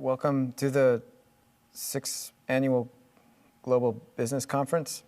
Welcome to the 6th Annual Global Business Conference.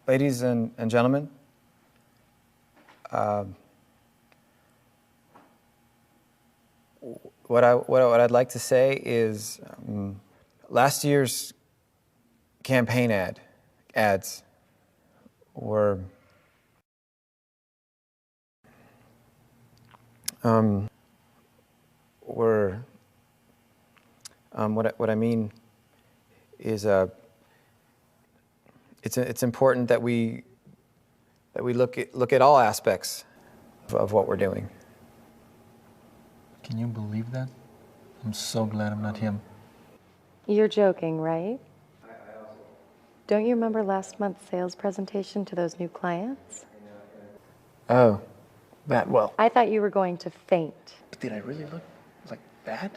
Ladies and gentlemen, what I'd like to say is last year's campaign ads were what I mean is it's important that we look at all aspects of what we're doing. Can you believe that? I'm so glad I'm not him. You're joking, right? Don't you remember last month's sales presentation to those new clients? Oh, that well. I thought you were going to faint. But did I really look like bad?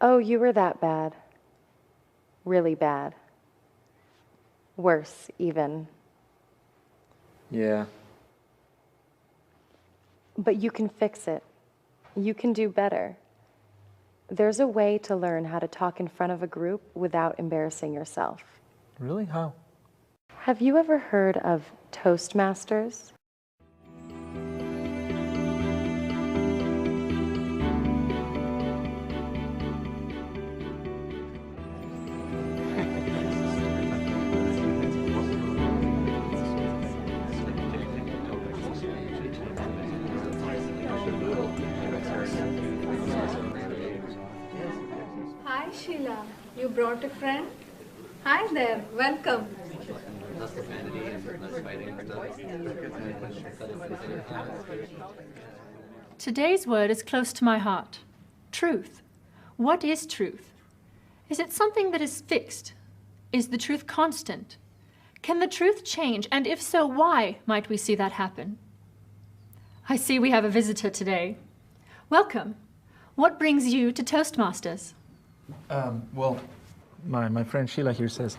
Oh, you were that bad. Really bad. Worse, even. Yeah. But you can fix it. You can do better. There's a way to learn how to talk in front of a group without embarrassing yourself. Really? How? Have you ever heard of Toastmasters? Hi Sheila, you brought a friend? Hi there, welcome. Today's word is close to my heart. Truth. What is truth? Is it something that is fixed? Is the truth constant? Can the truth change? And if so, why might we see that happen? I see we have a visitor today. Welcome. What brings you to Toastmasters? Well, my friend Sheila here says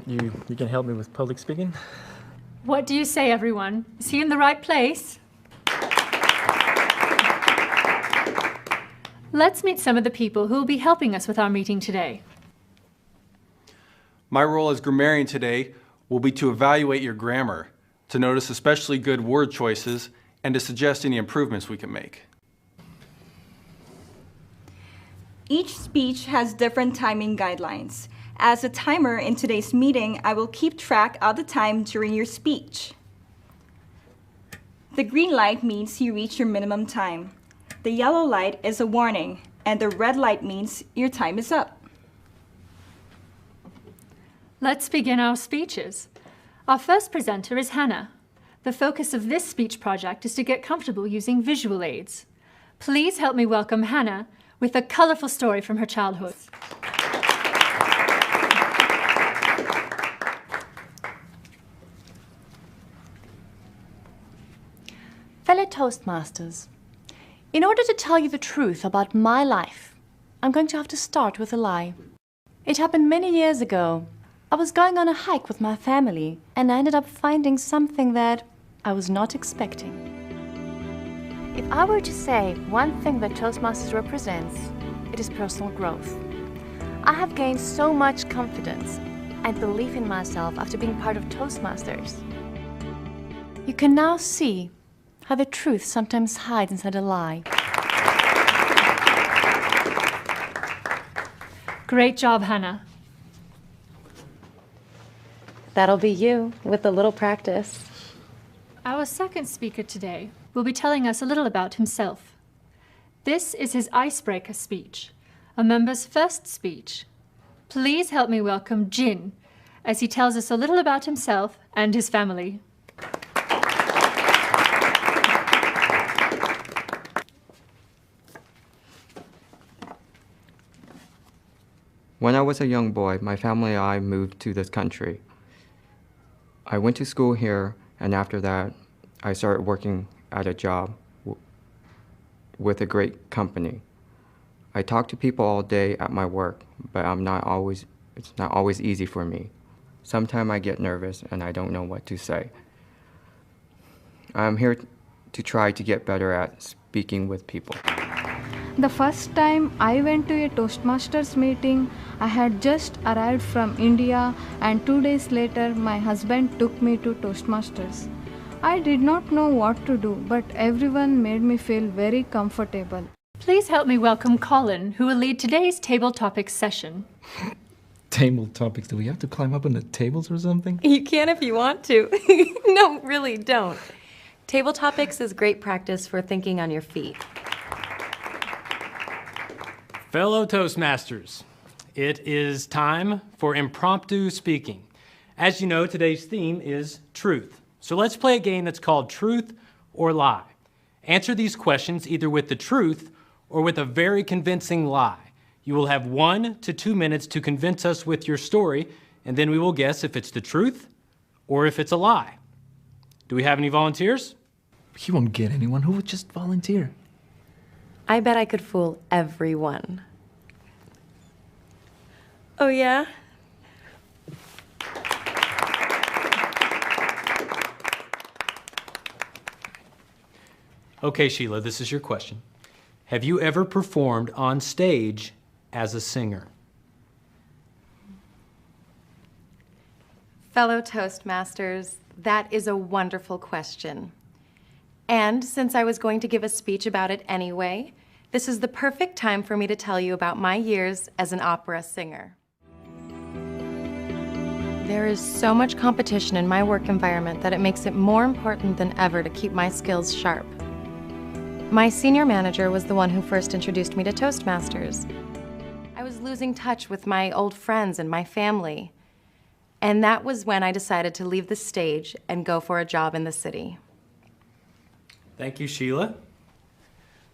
you can help me with public speaking. What do you say, everyone? Is he in the right place? Let's meet some of the people who will be helping us with our meeting today. My role as grammarian today will be to evaluate your grammar, to notice especially good word choices, and to suggest any improvements we can make. Each speech has different timing guidelines. As a timer in today's meeting, I will keep track of the time during your speech. The green light means you reach your minimum time. The yellow light is a warning, and the red light means your time is up. Let's begin our speeches. Our first presenter is Hannah. The focus of this speech project is to get comfortable using visual aids. Please help me welcome Hannah with a colorful story from her childhood. Fellow Toastmasters, in order to tell you the truth about my life, I'm going to have to start with a lie. It happened many years ago. I was going on a hike with my family, and I ended up finding something that I was not expecting. If I were to say one thing that Toastmasters represents, it is personal growth. I have gained so much confidence and belief in myself after being part of Toastmasters. You can now see how the truth sometimes hides inside a lie. Great job, Hannah. That'll be you with a little practice. Our second speaker today will be telling us a little about himself. This is his icebreaker speech, a member's first speech. Please help me welcome Jin as he tells us a little about himself and his family. When I was a young boy, my family and I moved to this country. I went to school here, and after that, I started working at a job with a great company. I talk to people all day at my work, but it's not always easy for me. Sometimes I get nervous and I don't know what to say. I'm here to try to get better at speaking with people. The first time I went to a Toastmasters meeting, I had just arrived from India, and 2 days later my husband took me to Toastmasters. I did not know what to do, but everyone made me feel very comfortable. Please help me welcome Colin, who will lead today's table topics session. Table topics. Do we have to climb up on the tables or something? You can if you want to. No, really, don't. Table topics is great practice for thinking on your feet. Fellow Toastmasters, it is time for impromptu speaking. As you know, today's theme is truth. So let's play a game that's called Truth or Lie. Answer these questions either with the truth or with a very convincing lie. You will have 1 to 2 minutes to convince us with your story, and then we will guess if it's the truth or if it's a lie. Do we have any volunteers? He won't get anyone. Who would just volunteer? I bet I could fool everyone. Oh, yeah? Okay, Sheila, this is your question. Have you ever performed on stage as a singer? Fellow Toastmasters, that is a wonderful question. And since I was going to give a speech about it anyway, this is the perfect time for me to tell you about my years as an opera singer. There is so much competition in my work environment that it makes it more important than ever to keep my skills sharp. My senior manager was the one who first introduced me to Toastmasters. I was losing touch with my old friends and my family. And that was when I decided to leave the stage and go for a job in the city. Thank you, Sheila.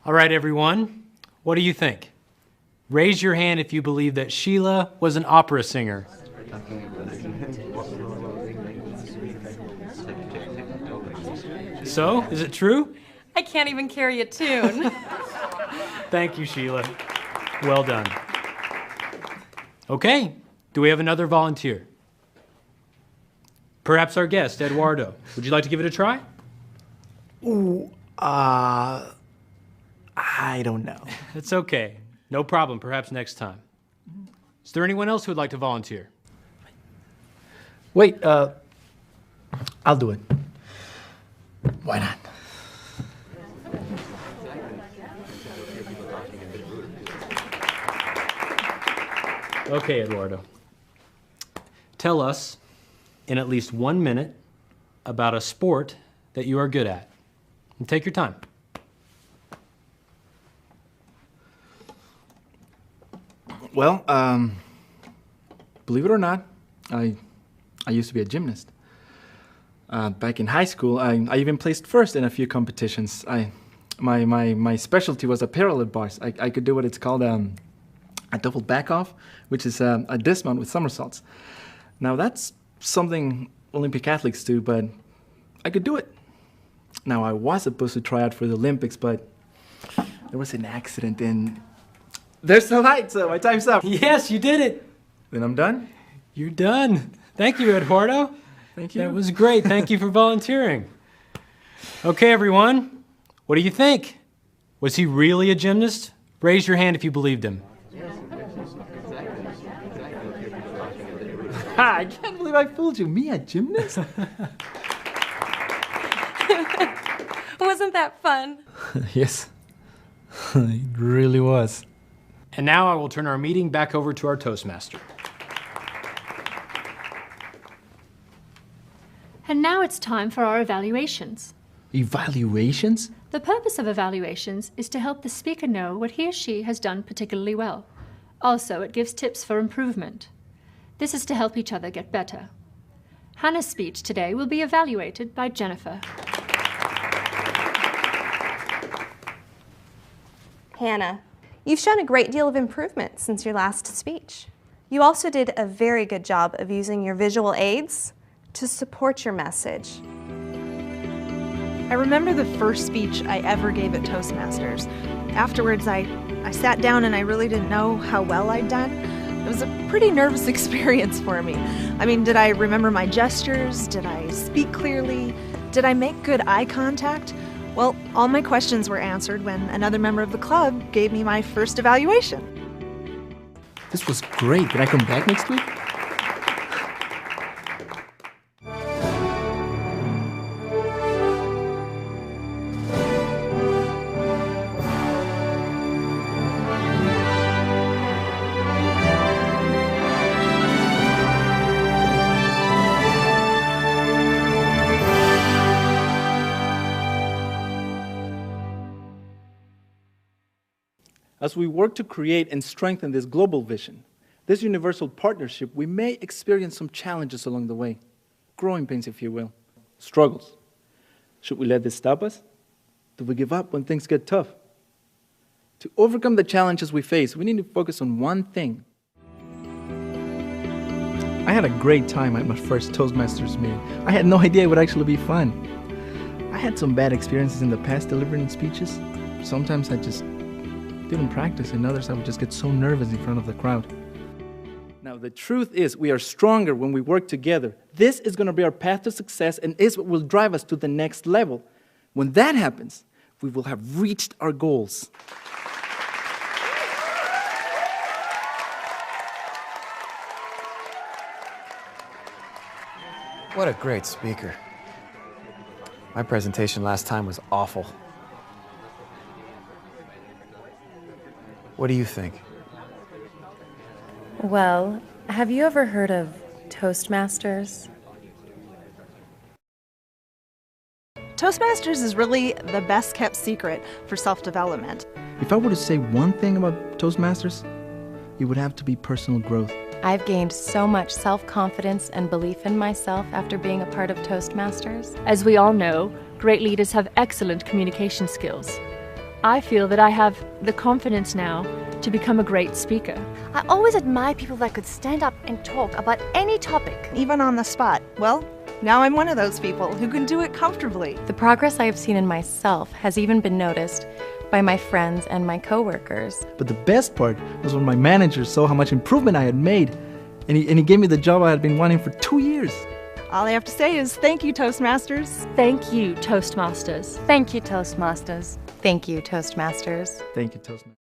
All right, everyone, what do you think? Raise your hand if you believe that Sheila was an opera singer. So, is it true? I can't even carry a tune. Thank you, Sheila. Well done. Okay, do we have another volunteer? Perhaps our guest, Eduardo. Would you like to give it a try? I don't know. It's okay. No problem. Perhaps next time. Is there anyone else who would like to volunteer? Wait, I'll do it. Why not? Okay, Eduardo. Tell us, in at least 1 minute, about a sport that you are good at. And take your time. Well, believe it or not, I used to be a gymnast. Back in high school, I even placed first in a few competitions. My specialty was a parallel bars. I could do what it's called a double back off, which is a dismount with somersaults. Now that's something Olympic athletes do, but I could do it. Now I was supposed to try out for the Olympics, but there was an accident and there's the light, so my time's up. Yes, you did it. Then I'm done. You're done. Thank you, Eduardo. Thank you. That was great. Thank you for volunteering. Okay, everyone. What do you think? Was he really a gymnast? Raise your hand if you believed him. I can't believe I fooled you. Me, a gymnast? Wasn't that fun? Yes, it really was. And now I will turn our meeting back over to our Toastmaster. And now it's time for our evaluations. Evaluations? The purpose of evaluations is to help the speaker know what he or she has done particularly well. Also, it gives tips for improvement. This is to help each other get better. Hannah's speech today will be evaluated by Jennifer. Hannah, you've shown a great deal of improvement since your last speech. You also did a very good job of using your visual aids to support your message. I remember the first speech I ever gave at Toastmasters. Afterwards, I sat down and I really didn't know how well I'd done. It was a pretty nervous experience for me. I mean, did I remember my gestures? Did I speak clearly? Did I make good eye contact? Well, all my questions were answered when another member of the club gave me my first evaluation. This was great. Can I come back next week? As we work to create and strengthen this global vision, this universal partnership, we may experience some challenges along the way. Growing pains, if you will. Struggles. Should we let this stop us? Do we give up when things get tough? To overcome the challenges we face, we need to focus on one thing. I had a great time at my first Toastmasters meeting. I had no idea it would actually be fun. I had some bad experiences in the past delivering speeches. Sometimes I just didn't practice, and others I would just get so nervous in front of the crowd. Now, the truth is, we are stronger when we work together. This is going to be our path to success and is what will drive us to the next level. When that happens, we will have reached our goals. What a great speaker. My presentation last time was awful. What do you think? Well, have you ever heard of Toastmasters? Toastmasters is really the best kept secret for self-development. If I were to say one thing about Toastmasters, it would have to be personal growth. I've gained so much self-confidence and belief in myself after being a part of Toastmasters. As we all know, great leaders have excellent communication skills. I feel that I have the confidence now to become a great speaker. I always admire people that could stand up and talk about any topic. Even on the spot. Well, now I'm one of those people who can do it comfortably. The progress I have seen in myself has even been noticed by my friends and my coworkers. But the best part was when my manager saw how much improvement I had made, and he gave me the job I had been wanting for 2 years. All I have to say is thank you, Toastmasters. Thank you, Toastmasters. Thank you, Toastmasters. Thank you, Toastmasters. Thank you, Toastmasters.